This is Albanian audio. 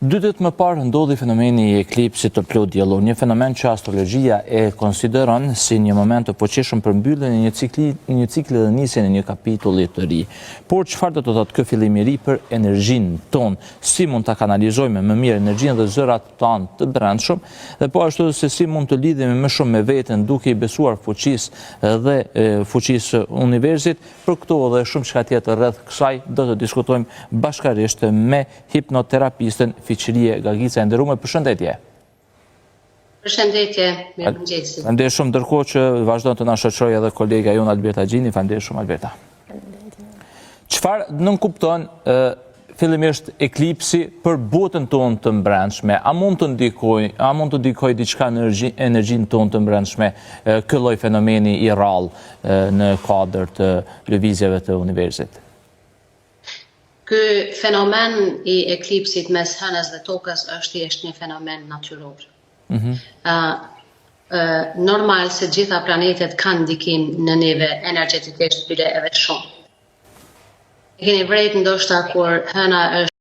2 ditë më parë ndodhi fenomeni i eklipsit të plot diellor, një fenomen që astrologjia e konsideron si një moment të poqeshëm për mbylljen e një cikli dhe nisjen e një kapitulli të ri. Por çfarë do të thotë ky fillim i ri për energjinë tonë? Si mund ta kanalizojmë më mirë energjinë dhe zërat tanë të brendshëm, dhe po ashtu se si mund të lidhemi më shumë me veten duke i besuar fuqisë dhe fuqisë universit. Për këto dhe shumë çka tjetër rreth kësaj do të diskutojmë bashkërisht me hipnoterapisten Fiqërie Gagica e nderuar, përshëndetje. Përshëndetje, mirëmëngjesi. Faleminderit shumë, ndërkohë që vazhdon të na shoqërojë edhe kolega jon Alberta Gjini. Faleminderit shumë Alberta. Çfarë nënkupton fillimisht eklipsi për botën tonë të brendshme? A mund të ndikojë diçka në energjinë tonë të brendshme ky lloj fenomeni i rrallë në kuadër të lëvizjeve të universit? Ky fenomen i eklipsit mes hënës dhe tokës është thjesht një fenomen natyror. Normal se gjitha planetet kanë ndikim në neve energjetikisht, bile edhe shumë. E keni vërejt ndoshta kur hëna është